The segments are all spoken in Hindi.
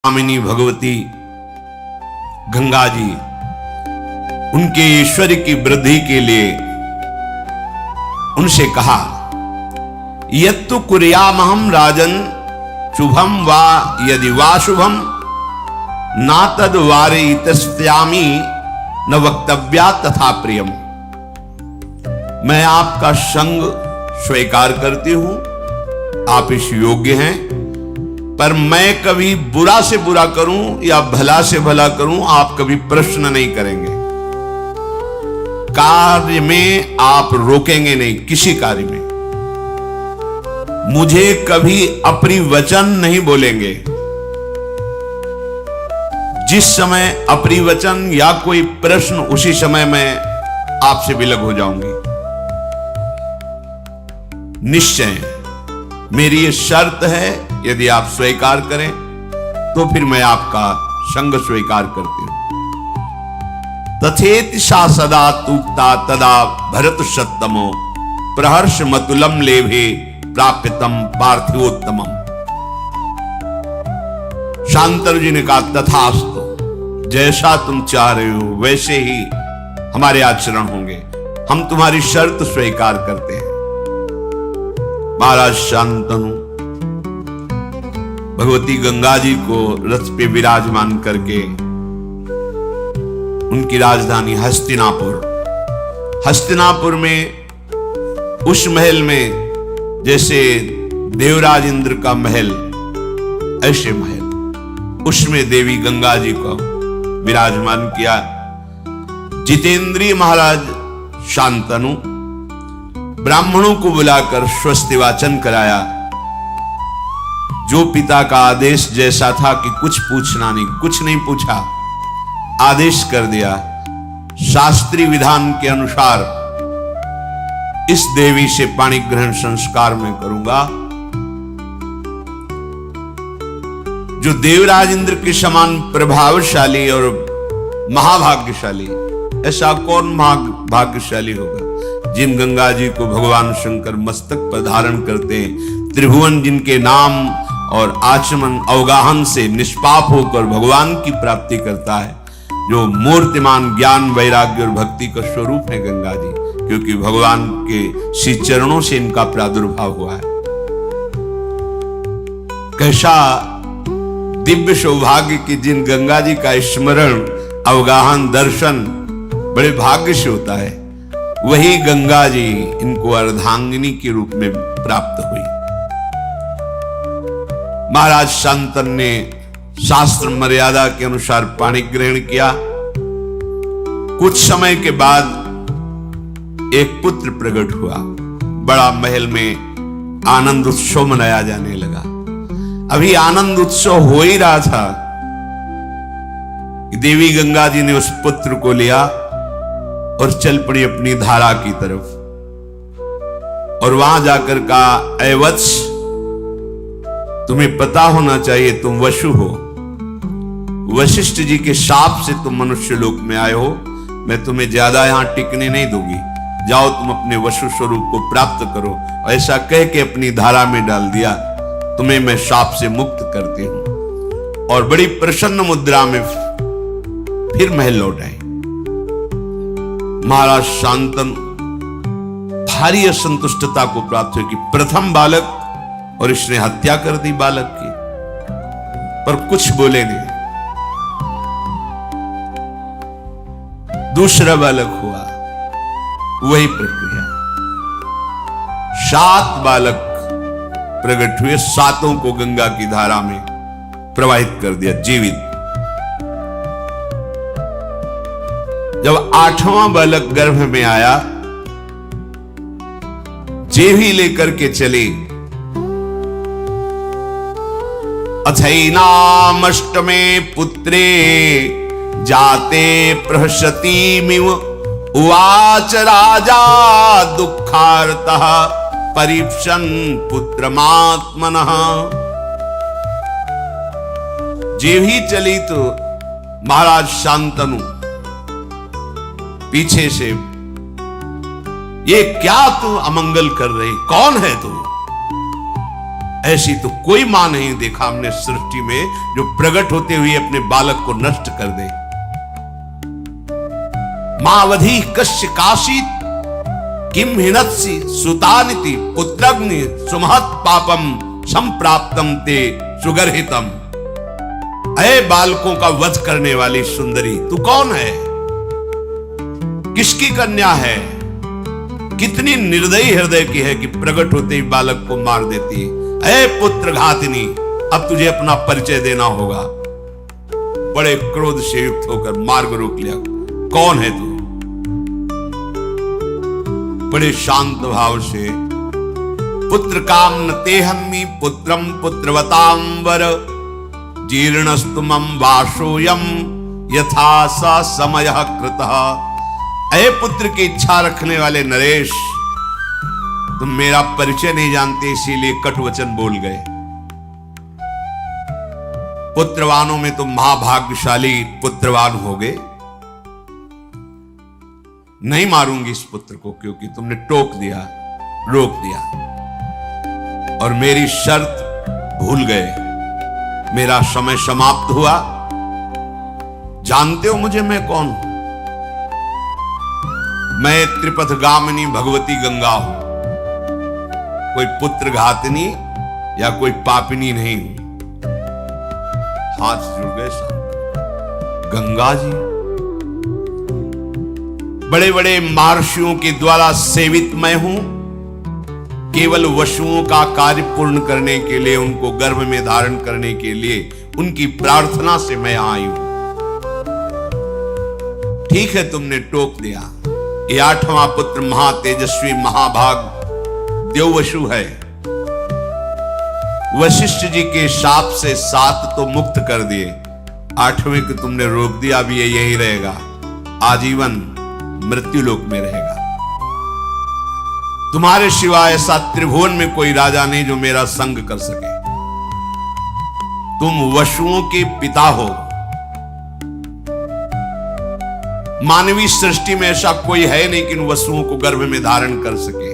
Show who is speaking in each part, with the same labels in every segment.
Speaker 1: स्वामिनी भगवती गंगा जी उनके ऐश्वर्य की वृद्धि के लिए उनसे कहा, यत्तु कुर्यामहं राजन शुभम वा यदि वा शुभम ना तद वारयितस्यामि न वक्तव्या तथा प्रियम। मैं आपका संग स्वीकार करती हूं, आप इस योग्य हैं, पर मैं कभी बुरा से बुरा करूं या भला से भला करूं, आप कभी प्रश्न नहीं करेंगे। कार्य में आप रोकेंगे नहीं, किसी कार्य में मुझे कभी अप्रिय वचन नहीं बोलेंगे। जिस समय अप्रिय वचन या कोई प्रश्न, उसी समय मैं आपसे विलग हो जाऊंगी। निश्चय मेरी ये शर्त है, यदि आप स्वीकार करें तो फिर मैं आपका संग स्वीकार करती हूं। तथेति सा सदा तूक्ता तदा भरत सत्तमो प्रहर्ष मतुलम लेभे प्राप्यतम पार्थिवोत्तमम। शांतनु जी ने कहा, तथास्तु, जैसा तुम चाह रहे हो वैसे ही हमारे आचरण होंगे, हम तुम्हारी शर्त स्वीकार करते हैं। महाराज शांतनु भगवती गंगा जी को रथ पे विराजमान करके उनकी राजधानी हस्तिनापुर में, उस महल में जैसे देवराज इंद्र का महल, ऐसे महल, उसमें देवी गंगा जी को विराजमान किया। जितेंद्रिय महाराज शांतनु ब्राह्मणों को बुलाकर स्वस्ति वाचन कराया। जो पिता का आदेश जैसा था कि कुछ पूछना नहीं, कुछ नहीं पूछा, आदेश कर दिया। शास्त्रीय विधान के अनुसार इस देवी से पाणी ग्रहण संस्कार मैं करूंगा। जो देवराज इंद्र के समान प्रभावशाली और महाभाग्यशाली, ऐसा कौन भाग्यशाली होगा जिन गंगा जी को भगवान शंकर मस्तक पर धारण करते हैं, त्रिभुवन जिनके नाम और आचमन अवगाहन से निष्पाप होकर भगवान की प्राप्ति करता है, जो मूर्तिमान ज्ञान वैराग्य और भक्ति का स्वरूप है गंगा जी, क्योंकि भगवान के श्री चरणों से इनका प्रादुर्भाव हुआ है। कैसा दिव्य सौभाग्य कि जिन गंगा जी का स्मरण अवगाहन दर्शन बड़े भाग्य से होता है, वही गंगा जी इनको अर्धांगिनी के रूप में प्राप्त हुई। महाराज शांतनु ने शास्त्र मर्यादा के अनुसार पाणी ग्रहण किया। कुछ समय के बाद एक पुत्र प्रकट हुआ। बड़ा महल में आनंद उत्सव मनाया जाने लगा। अभी आनंद उत्सव हो ही रहा था कि देवी गंगा जी ने उस पुत्र को लिया और चल पड़ी अपनी धारा की तरफ, और वहां जाकर कहा, ऐ वत्स, तुम्हें पता होना चाहिए तुम वसु हो। वशिष्ठ जी के शाप से तुम मनुष्य लोक में आए हो। मैं तुम्हें ज्यादा यहां टिकने नहीं दूंगी, जाओ तुम अपने वसु स्वरूप को प्राप्त करो। ऐसा कह के अपनी धारा में डाल दिया, तुम्हें मैं शाप से मुक्त करती हूं। और बड़ी प्रसन्न मुद्रा में फिर महल लौट आए। महाराज शांतनु भारी असंतुष्टता को प्राप्त हुई कि प्रथम बालक, और इसने हत्या कर दी बालक की, पर कुछ बोले नहीं। दूसरा बालक हुआ, वही प्रक्रिया। 7 बालक प्रकट हुए, 7 को गंगा की धारा में प्रवाहित कर दिया जीवित। जब 8वां बालक गर्भ में आया, जेवी लेकर के चली। अथैनामष्टमे पुत्रे जाते प्रहसतीमिव उवाच राजा दुःखार्तः परीक्षन् पुत्रमात्मनः। जेवी चली तो महाराज शांतनु पीछे से, ये क्या तू अमंगल कर रही, कौन है तू? ऐसी तो कोई मां नहीं देखा हमने सृष्टि में जो प्रकट होते हुए अपने बालक को नष्ट कर दे। मावधि कश्य काशीत किम हिनत्सि सुतानिति पुत्रग्नि सुमहत पापम संप्राप्तम ते सुगर्हितम। अय बालकों का वध करने वाली सुंदरी, तू कौन है? किसकी कन्या है? कितनी निर्दयी हृदय की है कि प्रकट होते ही बालक को मार देती है। अय पुत्र घातिनी, अब तुझे अपना परिचय देना होगा। बड़े क्रोध से युक्त होकर मार्ग रोक लिया। कौन है तू? बड़े शांत भाव से, पुत्र काम न तेहम्मि पुत्रम पुत्रवताम वर जीर्णस्तु मम वासोयम यथा सा समय कृतः। अय पुत्र की इच्छा रखने वाले नरेश, तुम मेरा परिचय नहीं जानते इसीलिए कटु वचन बोल गए। पुत्रवानों में तुम महाभाग्यशाली पुत्रवान हो गए। नहीं मारूंगी इस पुत्र को क्योंकि तुमने टोक दिया, रोक दिया और मेरी शर्त भूल गए। मेरा समय समाप्त हुआ। जानते हो मुझे मैं कौन हूं? मैं त्रिपथगामिनी भगवती गंगा हूं। कोई पुत्र घातिनी या कोई पापिनी नहीं हूं। हाथ जुड़ गए साथ। गंगा जी बड़े बड़े महर्षियों के द्वारा सेवित मैं हूं। केवल वसुओं का कार्य पूर्ण करने के लिए, उनको गर्भ में धारण करने के लिए उनकी प्रार्थना से मैं आई हूं। ठीक है, तुमने टोक दिया। ये 8वां पुत्र महातेजस्वी महाभाग देववसु है। वशिष्ठ जी के शाप से 7 तो मुक्त कर दिए, 8वें को तुमने रोक दिया। अब ये यही रहेगा, आजीवन मृत्युलोक में रहेगा। तुम्हारे सिवाय ऐसा त्रिभुवन में कोई राजा नहीं जो मेरा संग कर सके। तुम वसुओं के पिता हो। मानवीय सृष्टि में ऐसा कोई है नहीं कि इन वसुओं को गर्भ में धारण कर सके।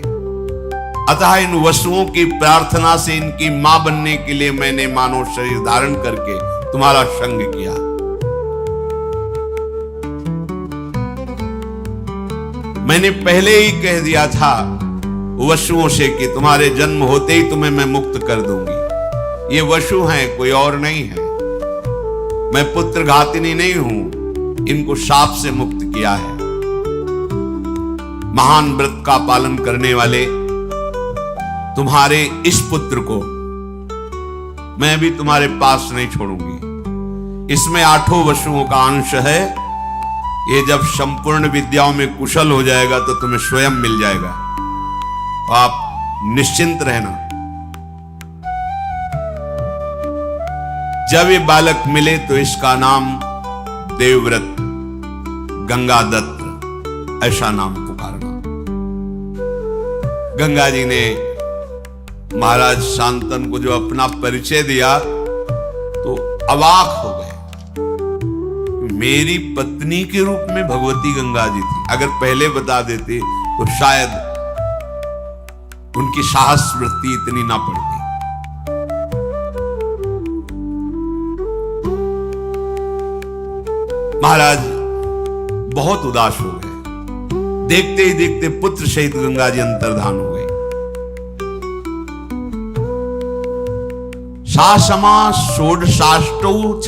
Speaker 1: अतः इन वसुओं की प्रार्थना से इनकी मां बनने के लिए मैंने मानव शरीर धारण करके तुम्हारा संग किया। मैंने पहले ही कह दिया था वसुओं से कि तुम्हारे जन्म होते ही तुम्हें मैं मुक्त कर दूंगी। ये वसु हैं, कोई और नहीं है। मैं पुत्र घातिनी नहीं हूं, इनको शाप से मुक्त किया है। महान व्रत का पालन करने वाले तुम्हारे इस पुत्र को मैं भी तुम्हारे पास नहीं छोड़ूंगी। इसमें 8 वसुओं का अंश है। ये जब संपूर्ण विद्याओं में कुशल हो जाएगा तो तुम्हें स्वयं मिल जाएगा। आप निश्चिंत रहना। जब ये बालक मिले तो इसका नाम देवव्रत गंगादत्त, ऐसा नाम पुकारना। गंगा जी ने महाराज शांतनु को जो अपना परिचय दिया तो अवाक हो गए। मेरी पत्नी के रूप में भगवती गंगा जी थी। अगर पहले बता देते तो शायद उनकी साहस वृत्ति इतनी ना पड़ती। महाराज बहुत उदास हो गए। देखते ही देखते पुत्र सहित गंगा जी अंतर्धान हो गए। सासमा षोडशाष्टौ च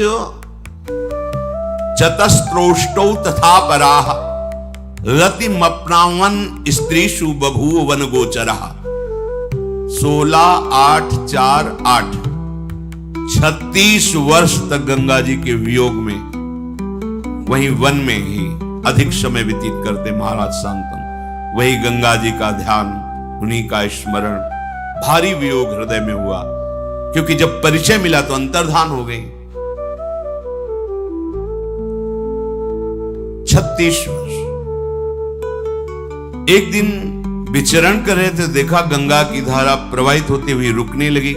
Speaker 1: चतस्त्रोष्टौ तथा पराः रतिमप्नावन स्त्रीषु बभूव वन गोचरः। 16, 8, 4, 8 36 वर्ष तक गंगा जी के वियोग में वहीं वन में ही अधिक समय व्यतीत करते महाराज शांतनु। वही गंगा जी का ध्यान, उन्हीं का स्मरण। भारी वियोग हृदय में हुआ क्योंकि जब परिचय मिला तो अंतर्धान हो गई। 36 वर्ष। एक दिन विचरण कर रहे थे, देखा गंगा की धारा प्रवाहित होती हुई रुकने लगी।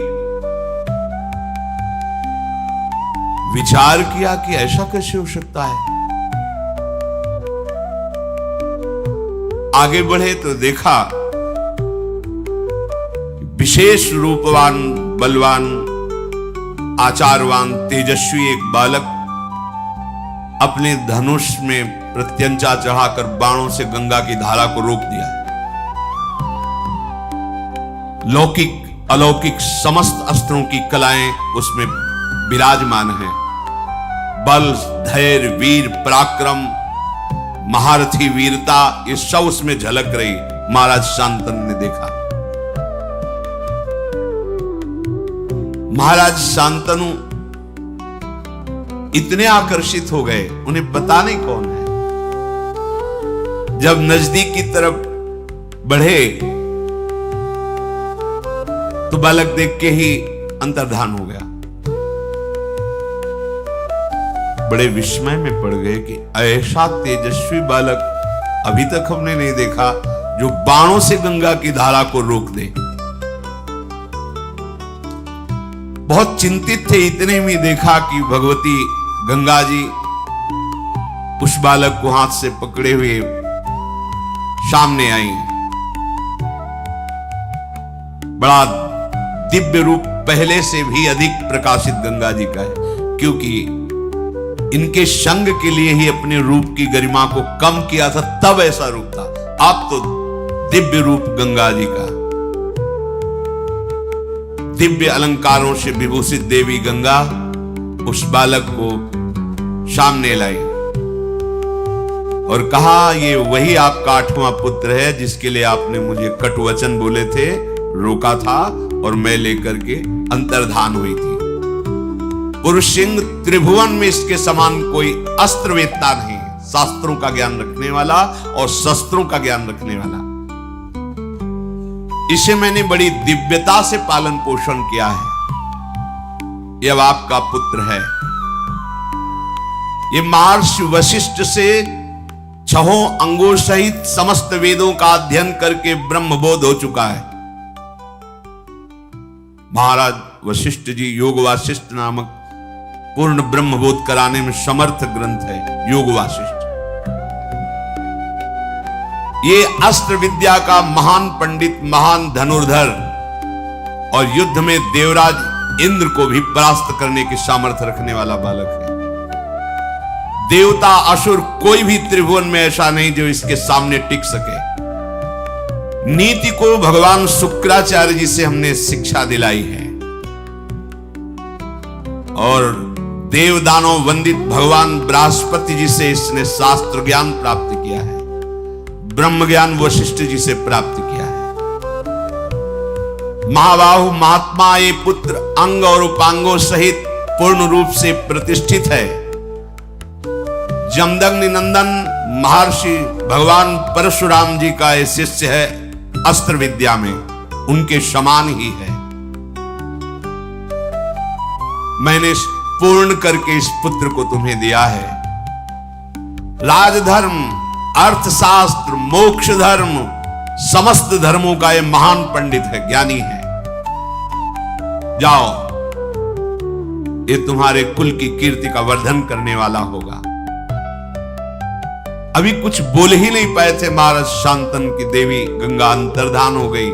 Speaker 1: विचार किया कि ऐसा कैसे हो सकता है। आगे बढ़े तो देखा विशेष रूपवान बलवान, आचारवान, तेजस्वी एक बालक अपने धनुष में प्रत्यंचा चढ़ाकर बाणों से गंगा की धारा को रोक दिया। लौकिक अलौकिक समस्त अस्त्रों की कलाएं उसमें विराजमान हैं। बल, धैर्य, वीर, पराक्रम, महारथी वीरता, ये सब उसमें झलक रही। महाराज शांतनु ने देखा। महाराज शांतनु इतने आकर्षित हो गए, उन्हें पता नहीं कौन है। जब नजदीक की तरफ बढ़े तो बालक देख के ही अंतर्धान हो गया। बड़े विस्मय में पड़ गए कि ऐसा तेजस्वी बालक अभी तक हमने नहीं देखा जो बाणों से गंगा की धारा को रोक दे। बहुत चिंतित थे। इतने में देखा कि भगवती गंगा जी उस बालक को हाथ से पकड़े हुए सामने आई। बड़ा दिव्य रूप पहले से भी अधिक प्रकाशित गंगा जी का है, क्योंकि इनके संग के लिए ही अपने रूप की गरिमा को कम किया था, तब ऐसा रूप था। आप तो दिव्य रूप गंगा जी का। दिव्य अलंकारों से विभूषित देवी गंगा उस बालक को सामने लाई और कहा, ये वही आपका 8वां पुत्र है जिसके लिए आपने मुझे कटुवचन बोले थे, रोका था और मैं लेकर के अंतर्धान हुई थी। पुरुषसिंह त्रिभुवन में इसके समान कोई अस्त्रवेत्ता नहीं, शास्त्रों का ज्ञान रखने वाला और शस्त्रों का ज्ञान रखने वाला। इसे मैंने बड़ी दिव्यता से पालन पोषण किया है। यह अब आपका पुत्र है। ये महर्षि वशिष्ठ से 6 अंगों सहित समस्त वेदों का अध्ययन करके ब्रह्मबोध हो चुका है। महाराज वशिष्ठ जी योग वासिष्ठ नामक पूर्ण ब्रह्मबोध कराने में समर्थ ग्रंथ है योग वासिष्ठ। ये अस्त्र विद्या का महान पंडित, महान धनुर्धर और युद्ध में देवराज इंद्र को भी परास्त करने की सामर्थ्य रखने वाला बालक है। देवता असुर कोई भी त्रिभुवन में ऐसा नहीं जो इसके सामने टिक सके। नीति को भगवान शुक्राचार्य जी से हमने शिक्षा दिलाई है और देवदानों वंदित भगवान बृहस्पति जी से इसने शास्त्र ज्ञान प्राप्त किया है। ब्रह्म ज्ञान वशिष्ठ जी से प्राप्त किया है। महाबाहु महात्मा ये पुत्र अंग और उपांगों सहित पूर्ण रूप से प्रतिष्ठित है। जमदग्नि नंदन महर्षि भगवान परशुराम जी का ये शिष्य है। अस्त्र विद्या में उनके समान ही है। मैंने पूर्ण करके इस पुत्र को तुम्हें दिया है। राजधर्म, अर्थशास्त्र, मोक्ष धर्म, समस्त धर्मों का यह महान पंडित है, ज्ञानी है। जाओ, ये तुम्हारे कुल की कीर्ति का वर्धन करने वाला होगा। अभी कुछ बोल ही नहीं पाए थे महाराज शांतनु की देवी गंगा अंतर्धान हो गई।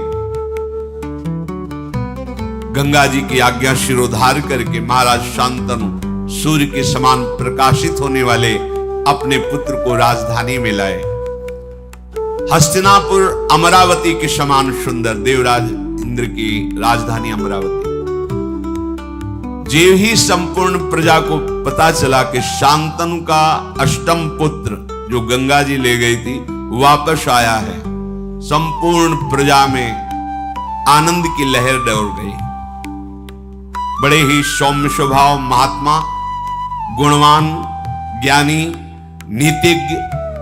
Speaker 1: गंगा जी की आज्ञा शिरोधार करके महाराज शांतनु सूर्य के समान प्रकाशित होने वाले अपने पुत्र को राजधानी में लाए। हस्तिनापुर अमरावती के समान सुंदर देवराज इंद्र की राजधानी अमरावती। जे ही संपूर्ण प्रजा को पता चला कि शांतनु का अष्टम पुत्र जो गंगा जी ले गई थी वापस आया है, संपूर्ण प्रजा में आनंद की लहर दौड़ गई। बड़े ही सौम्य स्वभाव महात्मा, गुणवान, ज्ञानी, नीतिज्ञ,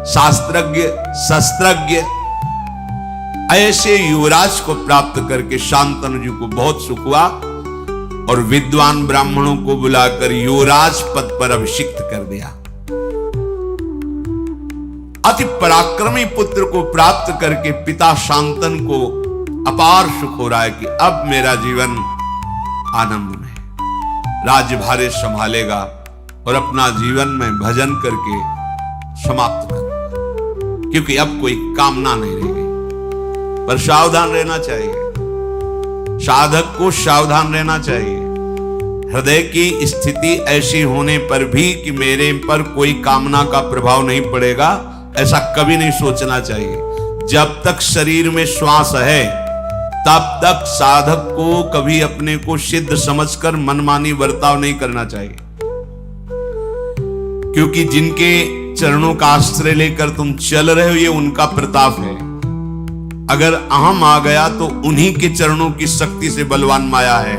Speaker 1: शास्त्रज्ञ, शस्त्रज्ञ ऐसे युवराज को प्राप्त करके शांतनु जी को बहुत सुख हुआ और विद्वान ब्राह्मणों को बुलाकर युवराज पद पर अभिषिक्त कर दिया। अति पराक्रमी पुत्र को प्राप्त करके पिता शांतनु को अपार सुख हो रहा है कि अब मेरा जीवन आनंद में, राज्य भारे संभालेगा और अपना जीवन में भजन करके समाप्त कर, क्योंकि अब कोई कामना नहीं रह गई। पर सावधान रहना चाहिए। साधक को सावधान रहना चाहिए। हृदय की स्थिति ऐसी होने पर भी कि मेरे पर कोई कामना का प्रभाव नहीं पड़ेगा, ऐसा कभी नहीं सोचना चाहिए। जब तक शरीर में श्वास है तब तक साधक को कभी अपने को सिद्ध समझकर मनमानी बर्ताव नहीं करना चाहिए, क्योंकि जिनके चरणों का आश्रय लेकर तुम चल रहे हो ये उनका प्रताप है। अगर अहम आ गया तो उन्हीं के चरणों की शक्ति से बलवान माया है।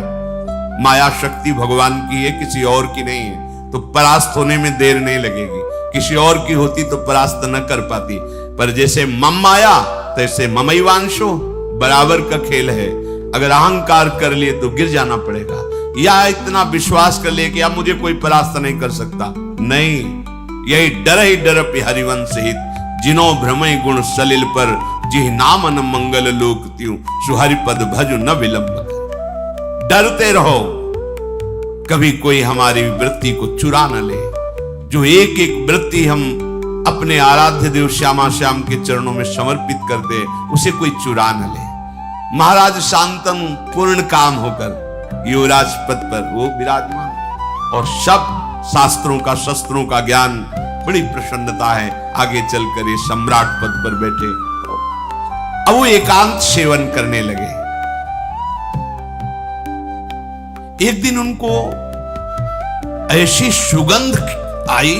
Speaker 1: माया शक्ति भगवान की है, किसी और की नहीं है, तो परास्त होने में देर नहीं लगेगी। किसी और की होती तो परास्त न कर पाती, पर जैसे मम माया तैसे ममैवांशो, बराबर का खेल है। अगर अहंकार कर लिए तो गिर जाना पड़ेगा, या इतना विश्वास कर लिए कि अब मुझे कोई परास्त नहीं कर सकता। नहीं, यही डर ही डर पे हरिवंश हित, जिनो भ्रमय गुण सलिल पर, जिह नाम न मंगल लोक त्यों, सुहरिपद भजु न विलंब कर। डरते रहो, कभी कोई हमारी वृत्ति को चुरा न ले। जो एक एक वृत्ति हम अपने आराध्य देव श्यामा श्याम के चरणों में समर्पित करते, उसे कोई चुरा न ले। महाराज शांतनु पूर्ण काम होकर युवराज पद पर वो विराजमान, और सब शास्त्रों का शस्त्रों का ज्ञान, बड़ी प्रसन्नता है। आगे चलकर ये सम्राट पद पर बैठे, अब वो एकांत सेवन करने लगे। एक दिन उनको ऐसी सुगंध आई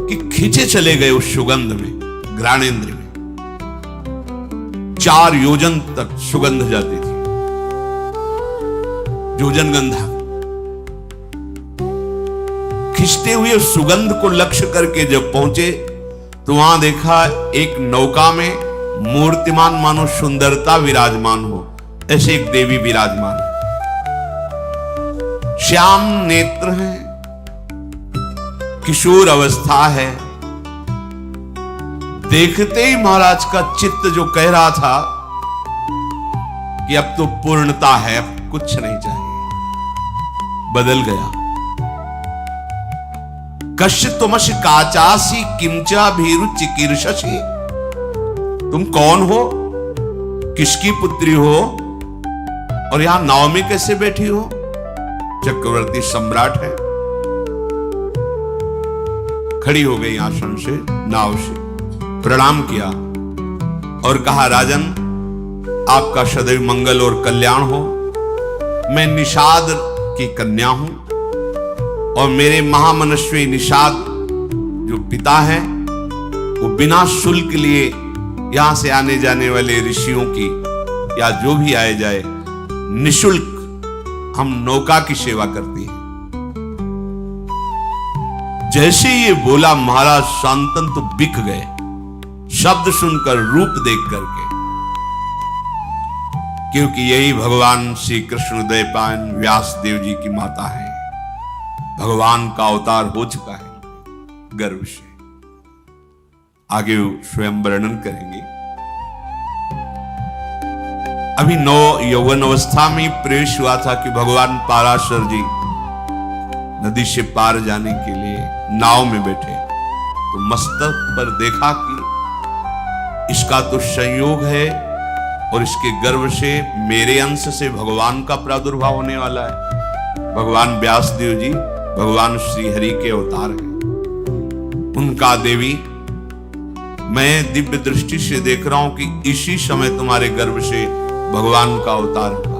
Speaker 1: कि खींचे चले गए उस सुगंध में, घ्राणेन्द्र में 4 योजन तक सुगंध जाती थी, योजन गंधा। खींचते हुए सुगंध को लक्ष्य करके जब पहुंचे तो वहां देखा एक नौका में मूर्तिमान मानो सुंदरता विराजमान हो, ऐसे एक देवी विराजमान, श्याम नेत्र हैं, किशोर अवस्था है। देखते ही महाराज का चित्त जो कह रहा था कि अब तो पूर्णता है, अब कुछ नहीं चाहिए, बदल गया। कश्य तुमश काचासी किंचा भीरु चिकीर्षसी, तुम कौन हो, किसकी पुत्री हो, और यहां नाव में कैसे बैठी हो? चक्रवर्ती सम्राट है। खड़ी हो गई आसन से, नाव से प्रणाम किया और कहा, राजन आपका सदैव मंगल और कल्याण हो। मैं निषाद की कन्या हूं और मेरे महामनस्वी निषाद जो पिता हैं वो बिना शुल्क लिए यहां से आने जाने वाले ऋषियों की या जो भी आए जाए निशुल्क हम नौका की सेवा करती है। जैसे ये बोला महाराज शांतन तो बिक गए, शब्द सुनकर, रूप देख करके, क्योंकि यही भगवान श्री कृष्ण द्वैपायन व्यास देव जी की माता है। भगवान का अवतार हो चुका है गर्व से। आगे स्वयं वर्णन करेंगे। अभी 9 यौवन अवस्था में प्रवेश हुआ था कि भगवान पाराशर जी नदी से पार जाने के लिए नाव में बैठे, तो मस्तक पर देखा कि इसका तो संयोग है और इसके गर्भ से मेरे अंश से भगवान का प्रादुर्भाव होने वाला है। भगवान व्यास देव जी भगवान श्री हरि के अवतार हैं। उनका देवी, मैं दिव्य दृष्टि से देख रहा हूं कि इसी समय तुम्हारे गर्भ से भगवान का अवतार होगा।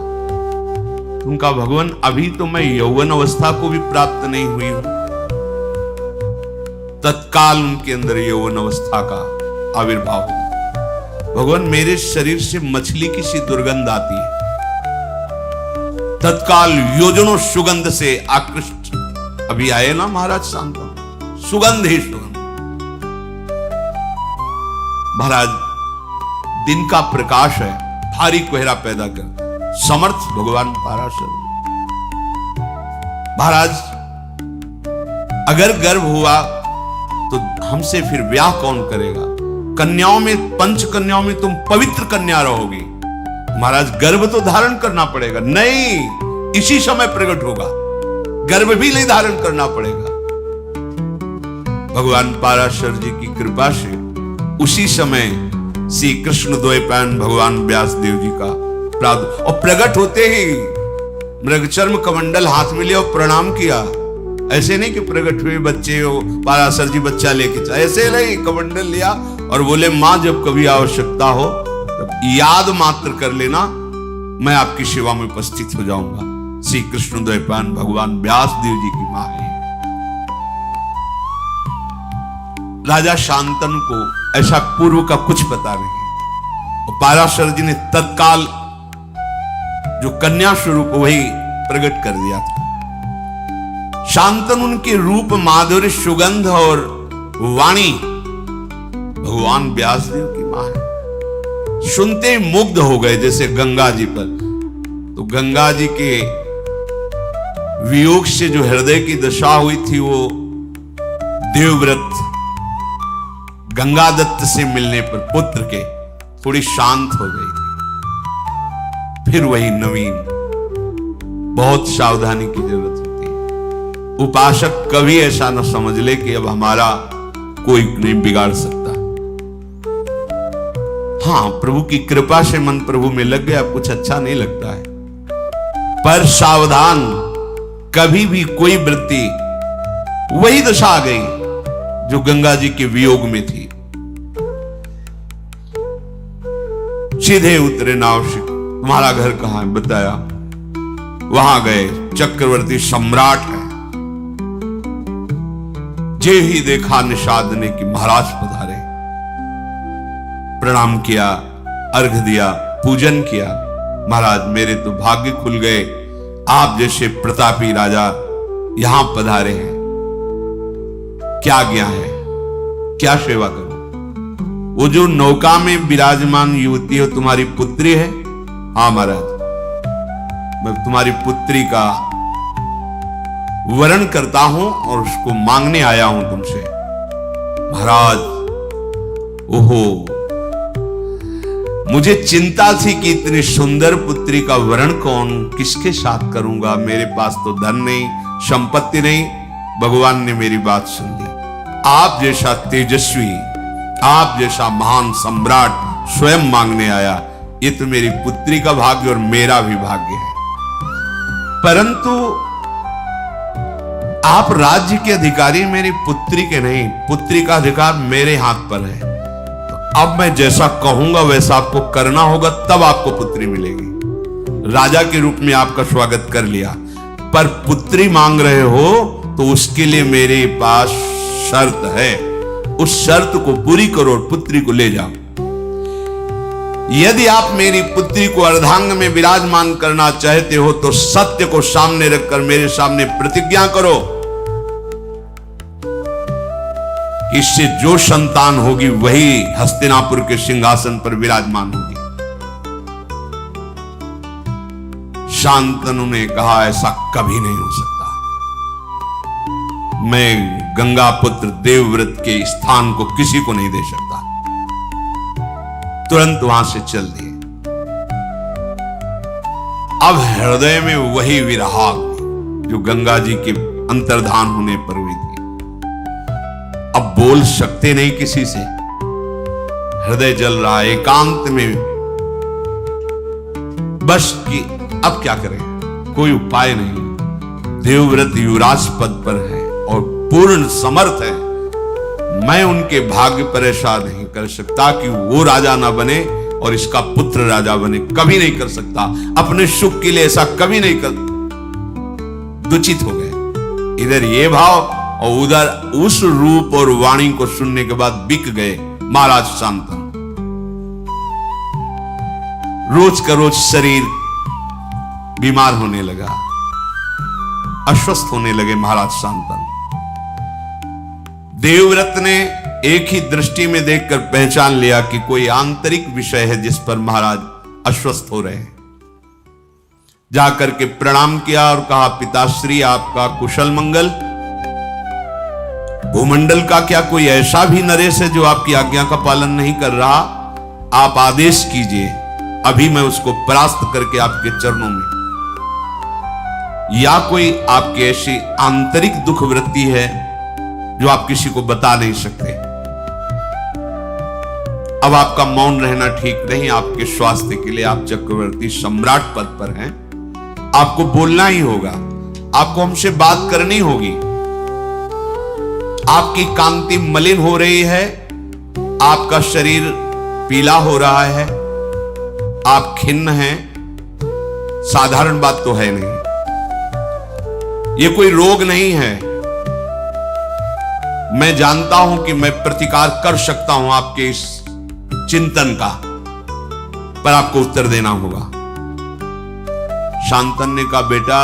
Speaker 1: उनका भगवान, अभी तो मैं यौवन अवस्था को भी प्राप्त नहीं हुई हूं। तत्काल उनके अंदर यौवन अवस्था का आविर्भाव हुआ। भगवान, मेरे शरीर से मछली की सी दुर्गंध आती है। तत्काल योजनों सुगंध से आकृष्ट, अभी आए ना महाराज शांतनु, सुगंध ही सुगंध। महाराज, दिन का प्रकाश है, भारी कोहरा पैदा कर, समर्थ भगवान पाराशर। महाराज, अगर गर्भ हुआ तो हमसे फिर ब्याह कौन करेगा? कन्याओं में, पंच कन्याओं में तुम पवित्र कन्या रहोगी। महाराज, गर्भ तो धारण करना पड़ेगा। नहीं, इसी समय प्रकट होगा, गर्भ भी नहीं धारण करना पड़ेगा। भगवान पाराशर जी की कृपा से उसी समय श्री कृष्ण द्वैपायन भगवान व्यास देव जी का और प्रकट होते ही मृगचर्म कमंडल हाथ में लिया और प्रणाम किया। ऐसे नहीं कि प्रकट हुए बच्चे हो, पाराशर जी बच्चा लेके चला, ऐसे नहीं, कमंडल लिया और बोले मां जब कभी आवश्यकता हो तब याद मात्र कर लेना, मैं आपकी सेवा में उपस्थित हो जाऊंगा। श्री कृष्ण द्वैपायन भगवान व्यास देव जी की मां है। राजा शांतनु को ऐसा पूर्व का कुछ पता नहीं, और पाराशर जी ने तत्काल जो कन्या स्वरूप वही प्रकट कर दिया था। शांतनु उनके रूप, माधुर्य, सुगंध और वाणी भगवान व्यासदेव की मां है। सुनते ही मुग्ध हो गए, जैसे गंगा जी पर। तो गंगा जी के वियोग से जो हृदय की दशा हुई थी, वो देवव्रत गंगा दत्त से मिलने पर पुत्र के थोड़ी शांत हो गई थी। फिर वही नवीन, बहुत सावधानी की जरूरत होती है। उपासक कभी ऐसा न समझ ले कि अब हमारा कोई नहीं बिगाड़ सकता। हाँ, प्रभु की कृपा से मन प्रभु में लग गया, कुछ अच्छा नहीं लगता है, पर सावधान, कभी भी कोई वृत्ति, वही दशा आ गई जो गंगा जी के वियोग में थी। सीधे उतरे नाव से, तुम्हारा घर कहां है? बताया। वहां गए, चक्रवर्ती सम्राट है। जे ही देखा निषाद ने कि महाराज पधारे, प्रणाम किया, अर्घ दिया, पूजन किया। महाराज मेरे तो भाग्य खुल गए, आप जैसे प्रतापी राजा यहां पधारे हैं। क्या आज्ञा है, क्या सेवा करूं? वो जो नौका में विराजमान युवती हो, तुम्हारी पुत्री है? हाँ महाराज, मैं तुम्हारी पुत्री का वरण करता हूं और उसको मांगने आया हूं तुमसे। महाराज, ओहो, मुझे चिंता थी कि इतनी सुंदर पुत्री का वरण कौन, किसके साथ करूंगा, मेरे पास तो धन नहीं, संपत्ति नहीं। भगवान ने मेरी बात सुन ली। आप जैसा तेजस्वी, आप जैसा महान सम्राट स्वयं मांगने आया, ये तो मेरी पुत्री का भाग्य और मेरा भी भाग्य है। परंतु आप राज्य के अधिकारी मेरी पुत्री के नहीं, पुत्री का अधिकार मेरे हाथ पर है। तो अब मैं जैसा कहूंगा वैसा आपको करना होगा, तब आपको पुत्री मिलेगी। राजा के रूप में आपका स्वागत कर लिया, पर पुत्री मांग रहे हो तो उसके लिए मेरे पास शर्त है। उस शर्त को पूरी करो और पुत्री को ले जाओ। यदि आप मेरी पुत्री को अर्धांग में विराजमान करना चाहते हो तो सत्य को सामने रखकर मेरे सामने प्रतिज्ञा करो, इससे जो संतान होगी वही हस्तिनापुर के सिंहासन पर विराजमान होगी। शांतनु ने कहा, ऐसा कभी नहीं हो सकता। मैं गंगा पुत्र देवव्रत के स्थान को किसी को नहीं दे सकता। तुरंत वहां से चल दिए। अब हृदय में वही विरहाग जो गंगा जी के अंतर्धान होने पर हुई थी। अब बोल सकते नहीं किसी से, हृदय जल रहा, एकांत में बस कि अब क्या करें, कोई उपाय नहीं। देवव्रत युवराज पद पर है और पूर्ण समर्थ है। मैं उनके भाग्य पर ऐसा नहीं कर सकता कि वो राजा ना बने और इसका पुत्र राजा बने, कभी नहीं कर सकता। अपने सुख के लिए ऐसा कभी नहीं कर। दुचित हो गए, इधर ये भाव और उधर उस रूप और वाणी को सुनने के बाद बिक गए महाराज शांतनु। रोज का रोज शरीर बीमार होने लगा, अस्वस्थ होने लगे महाराज शांतनु। देवव्रत ने एक ही दृष्टि में देखकर पहचान लिया कि कोई आंतरिक विषय है जिस पर महाराज अस्वस्थ हो रहे हैं। जाकर के प्रणाम किया और कहा, पिताश्री आपका कुशल मंगल। भूमंडल का क्या कोई ऐसा भी नरेश है जो आपकी आज्ञा का पालन नहीं कर रहा? आप आदेश कीजिए, अभी मैं उसको परास्त करके आपके चरणों में। या कोई आपकी ऐसी आंतरिक दुख वृत्ति है जो आप किसी को बता नहीं सकते? अब आपका मौन रहना ठीक नहीं, आपके स्वास्थ्य के लिए। आप चक्रवर्ती सम्राट पद पर हैं, आपको बोलना ही होगा, आपको हमसे बात करनी होगी। आपकी कांति मलिन हो रही है, आपका शरीर पीला हो रहा है, आप खिन्न हैं। साधारण बात तो है नहीं, ये कोई रोग नहीं है। मैं जानता हूं कि मैं प्रतिकार कर सकता हूं आपके इस चिंतन का, पर आपको उत्तर देना होगा। शांतन ने कहा, बेटा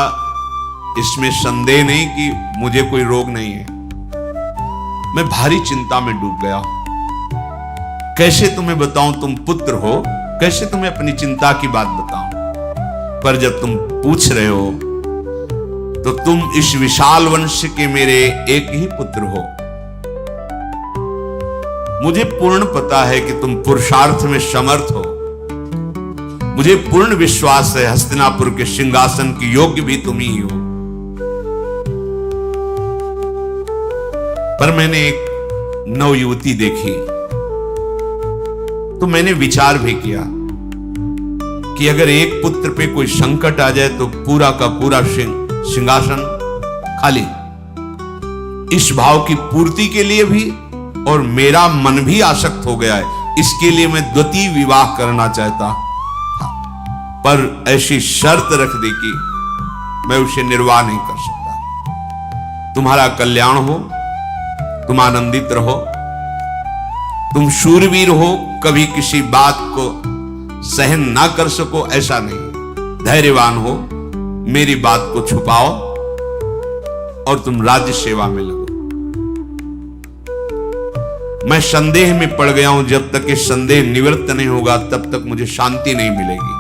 Speaker 1: इसमें संदेह नहीं कि मुझे कोई रोग नहीं है, मैं भारी चिंता में डूब गया हूं। कैसे तुम्हें बताऊं, तुम पुत्र हो, कैसे तुम्हें अपनी चिंता की बात बताऊं। पर जब तुम पूछ रहे हो तो तुम इस विशाल वंश के मेरे एक ही पुत्र हो। मुझे पूर्ण पता है कि तुम पुरुषार्थ में समर्थ हो। मुझे पूर्ण विश्वास है हस्तिनापुर के सिंहासन की योग्य भी तुम ही हो। पर मैंने एक नवयुवती देखी तो मैंने विचार भी किया कि अगर एक पुत्र पे कोई संकट आ जाए तो पूरा का पूरा सिंहासन खाली। इस भाव की पूर्ति के लिए भी, और मेरा मन भी आसक्त हो गया है, इसके लिए मैं द्वितीय विवाह करना चाहता, पर ऐसी शर्त रख दी कि मैं उसे निर्वाह नहीं कर सकता। तुम्हारा कल्याण हो, तुम आनंदित रहो, तुम शूरवीर हो, कभी किसी बात को सहन ना कर सको ऐसा नहीं। धैर्यवान हो, मेरी बात को छुपाओ और तुम राज्य सेवा में लगो। मैं संदेह में पड़ गया हूं, जब तक ये संदेह निवृत्त नहीं होगा तब तक मुझे शांति नहीं मिलेगी।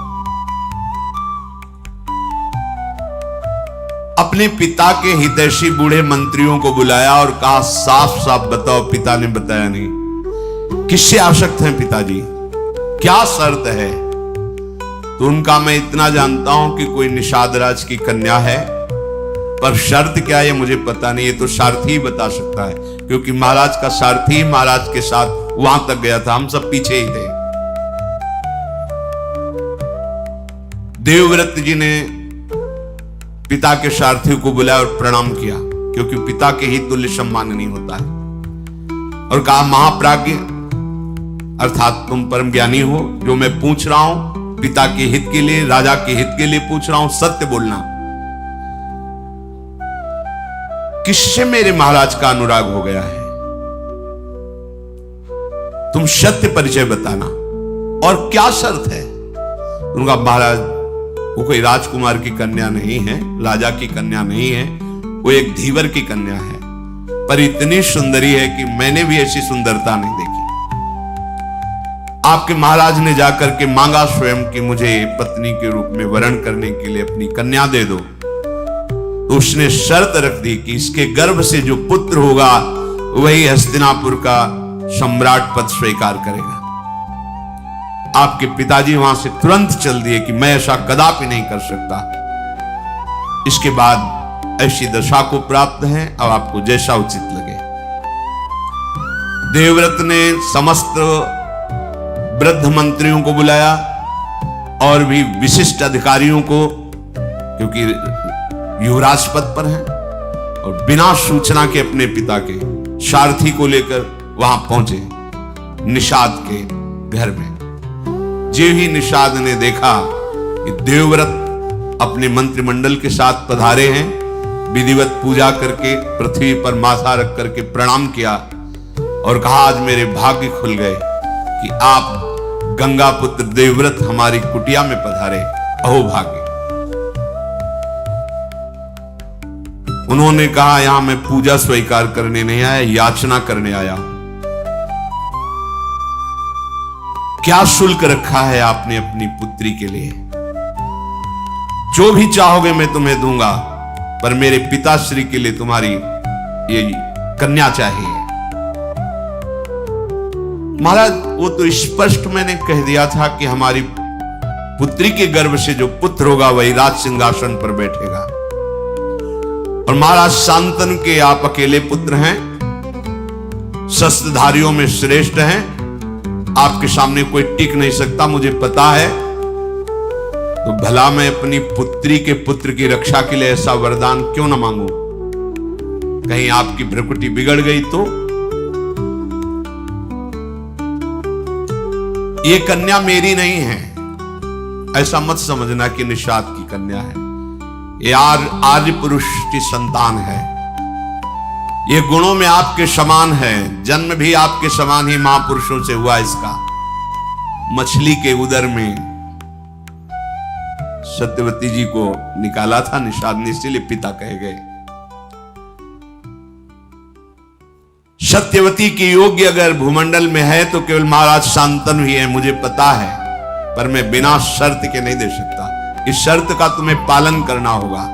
Speaker 1: अपने पिता के हितैषी बूढ़े मंत्रियों को बुलाया और कहा, साफ साफ बताओ। पिता ने बताया नहीं। किससे आसक्त हैं पिताजी, क्या शर्त है? तो उनका, मैं इतना जानता हूं कि कोई निषाद राज की कन्या है, पर शर्त क्या है मुझे पता नहीं, ये तो सारथी ही बता सकता है, क्योंकि महाराज का सारथी महाराज के साथ वहां तक गया था, हम सब पीछे ही थे। देवव्रत जी ने पिता के सारथी को बुलाया और प्रणाम किया, क्योंकि पिता के ही तुल्य सम्मान नहीं होता है, और कहा, महाप्राज्ञ अर्थात तुम परम ज्ञानी हो, जो मैं पूछ रहा हूं पिता के हित के लिए, राजा के हित के लिए पूछ रहा हूं, सत्य बोलना। किससे मेरे महाराज का अनुराग हो गया है? तुम सत्य परिचय बताना, और क्या शर्त है? उनका, महाराज वो कोई राजकुमार की कन्या नहीं है, राजा की कन्या नहीं है, वो एक धीवर की कन्या है, पर इतनी सुंदरी है कि मैंने भी ऐसी सुंदरता नहीं देखी। आपके महाराज ने जाकर के मांगा स्वयं कि मुझे पत्नी के रूप में वरण करने के लिए अपनी कन्या दे दो, तो उसने शर्त रख दी कि इसके गर्भ से जो पुत्र होगा वही हस्तिनापुर का सम्राट पद स्वीकार करेगा। आपके पिताजी वहां से तुरंत चल दिए कि मैं ऐसा कदापि नहीं कर सकता। इसके बाद ऐसी दशा को प्राप्त है, अब आपको जैसा उचित लगे। देवव्रत ने समस्त वृद्ध मंत्रियों को बुलाया और भी विशिष्ट अधिकारियों को, क्योंकि युवराज पद पर हैं, और बिना सूचना के अपने पिता के सारथी को लेकर वहां पहुंचे निषाद के घर में। जो ही निषाद ने देखा कि देवव्रत अपने मंत्रिमंडल के साथ पधारे हैं, विधिवत पूजा करके पृथ्वी पर माथा रख करके प्रणाम किया और कहा, आज मेरे भाग्य खुल गए कि आप गंगा पुत्र देवव्रत हमारी कुटिया में पधारे, अहो भाग्य। उन्होंने कहा, यहां मैं पूजा स्वीकार करने नहीं आया, याचना करने आया हूं। क्या शुल्क रखा है आपने अपनी पुत्री के लिए? जो भी चाहोगे मैं तुम्हें दूंगा, पर मेरे पिताश्री के लिए तुम्हारी ये कन्या चाहिए। महाराज, वो तो स्पष्ट मैंने कह दिया था कि हमारी पुत्री के गर्भ से जो पुत्र होगा वही राज सिंहासन पर बैठेगा। और महाराज, शांतन के आप अकेले पुत्र हैं, शस्त्रधारियों में श्रेष्ठ हैं, आपके सामने कोई टिक नहीं सकता, मुझे पता है, तो भला मैं अपनी पुत्री के पुत्र की रक्षा के लिए ऐसा वरदान क्यों ना मांगू? कहीं आपकी भ्रुकुटी बिगड़ गई तो? ये कन्या मेरी नहीं है, ऐसा मत समझना कि निषाद की कन्या है। ये आर्य पुरुष की संतान है। ये गुणों में आपके समान है, जन्म भी आपके समान ही महापुरुषों से हुआ इसका। मछली के उदर में सत्यवती जी को निकाला था निषाद ने, इसीलिए पिता कहे गए। सत्यवती की योग्य अगर भूमंडल में है तो केवल महाराज शांतनु ही है, मुझे पता है, पर मैं बिना शर्त के नहीं दे सकता। इस शर्त का तुम्हें पालन करना होगा,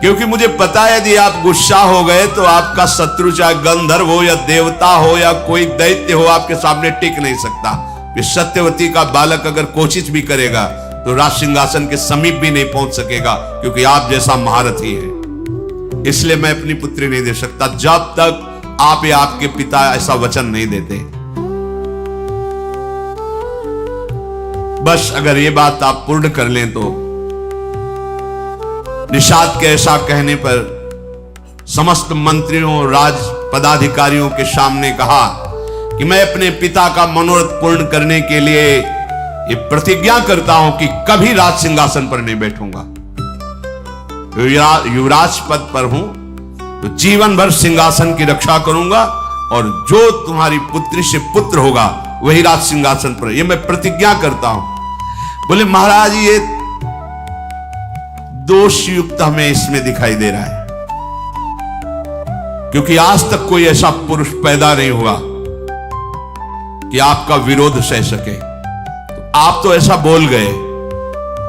Speaker 1: क्योंकि मुझे पता है यदि आप गुस्सा हो गए तो आपका शत्रु चाहे गंधर्व हो या देवता हो या कोई दैत्य हो, आपके सामने टिक नहीं सकता। कि सत्यवती का बालक अगर कोशिश भी करेगा तो राज सिंहासन के समीप भी नहीं पहुंच सकेगा, क्योंकि आप जैसा महारथी है। इसलिए मैं अपनी पुत्री नहीं दे सकता जब तक आप या आपके पिता ऐसा वचन नहीं देते। बस अगर ये बात आप पूर्ण कर लें तो निषाद के ऐसा कहने पर समस्त मंत्रियों राज पदाधिकारियों के सामने कहा कि मैं अपने पिता का मनोरथ पूर्ण करने के लिए ये प्रतिज्ञा करता हूं कि कभी राज सिंहासन पर नहीं बैठूंगा। युवराज पद पर हूं तो जीवन भर सिंहासन की रक्षा करूंगा, और जो तुम्हारी पुत्री से पुत्र होगा वही राज सिंहासन पर, ये मैं प्रतिज्ञा करता हूं। बोले महाराज ये दोष युक्त हमें इसमें दिखाई दे रहा है, क्योंकि आज तक कोई ऐसा पुरुष पैदा नहीं हुआ कि आपका विरोध सह सके। तो आप तो ऐसा बोल गए,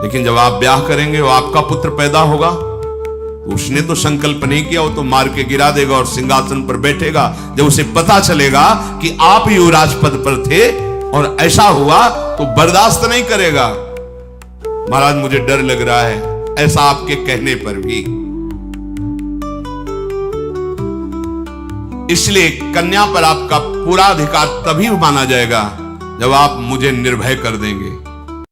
Speaker 1: लेकिन जब आप ब्याह करेंगे वो आपका पुत्र पैदा होगा, तो उसने तो संकल्प नहीं किया, वो तो मार के गिरा देगा और सिंहासन पर बैठेगा। जब उसे पता चलेगा कि आप युवराज पद पर थे और ऐसा हुआ तो बर्दाश्त नहीं करेगा। महाराज मुझे डर लग रहा है ऐसा आपके कहने पर भी, इसलिए कन्या पर आपका पूरा अधिकार तभी माना जाएगा जब आप मुझे निर्भय कर देंगे।